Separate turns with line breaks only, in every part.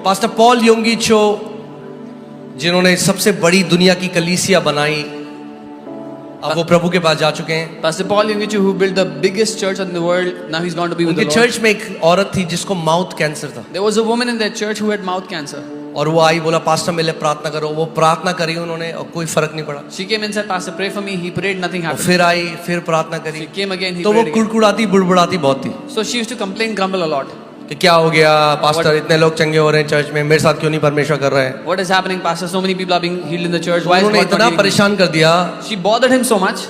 Pastor Paul योंगी चो, जिन्होंने सबसे बड़ी दुनिया की कलीसिया बनाई, अब वो प्रभु के पास जा चुके हैं।
Pastor Paul Yonggi Cho, who built the biggest church in the world, now he's gone to be with the
उनके
Lord.
चर्च में एक औरत थी जिसको माउथ कैंसर था,
There was a woman in that church who had mouth cancer.
और वो आई, बोला पास्टर मेरे लिए प्रार्थना करो। वो प्रार्थना करी उन्होंने और कोई फर्क नहीं पड़ा।
She came and said, Pastor, pray for me. He prayed, nothing
और
happened.
फिर आई, फिर प्रार्थना करी,
She came again, he
तो वो
prayed again.
कुड़कुड़ाती बुड़बुड़ाती बहुत थी
So she used to complain, grumble a lot.
कि क्या हो गया पास्टर, इतने लोग चंगे हो रहे हैं चर्च में, मेरे साथ क्यों नहीं परमेश्वर कर रहे हैं।
What is happening, Pastor? So many people are being healed in the church. Why is
उन्होंने
God not
इतना
healing me?
परेशान कर दिया।
She bothered him so much.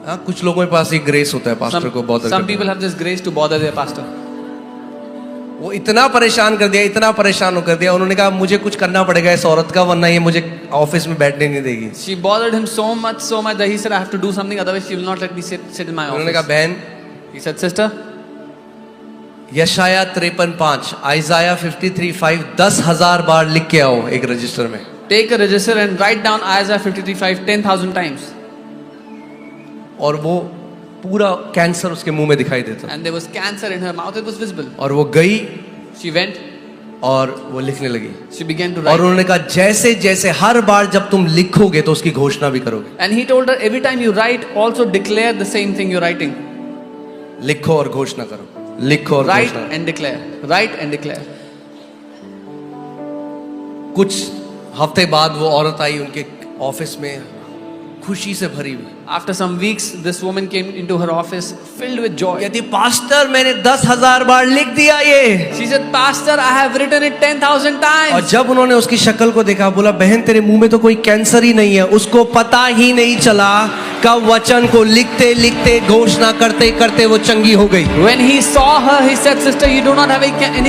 हाँ, कुछ लोगों के पास एक ग्रेस होता है पास्टर को बहुत।
Some people have this grace to bother their pastor.
वो इतना परेशान कर दिया, इतना परेशान कर दिया, उन्होंने कहा मुझे कुछ करना पड़ेगा इस औरत का, वरना ये मुझे ऑफिस में बैठने नहीं देगी।
She bothered him so much that he said, I have to do something, otherwise she will not let me sit in my
उन्होंने कहा
office.
बहन,
He said, Sister,
यशाया 53:5, आइजाया 53:5 10,000 बार लिख के आओ एक रजिस्टर में।
take a register and write down Isaiah 53:5 10,000 times.
और वो पूरा कैंसर उसके मुंह में दिखाई देता,
And there was cancer in her mouth, it was visible.
और वो गई
She went,
और वो लिखने लगी,
she began to
और
write.
उन्होंने कहा जैसे जैसे हर बार जब तुम लिखोगे तो उसकी घोषणा भी करोगे।
And he told her, every time you write, also declare the same thing you're writing.
लिखो और घोषणा करो, लिखो और
Write
घोषणा।
and declare. Write and declare.
कुछ हफ्ते बाद वो औरत आई उनके ऑफिस में खुशी से भरी हुई,
After some weeks, this woman came into her office filled with joy.
कहती पास्टर मैंने 10,000 बार लिख दिया ये।
She said, Pastor, I have written it 10,000
और
times.
जब उन्होंने उसकी शक्ल को देखा, बोला बहन तेरे मुंह में तो कोई कैंसर ही नहीं है। उसको पता ही नहीं चला कब वचन को लिखते लिखते घोषणा करते करते वो चंगी हो गई।
When he saw her, he said, Sister, you do not have any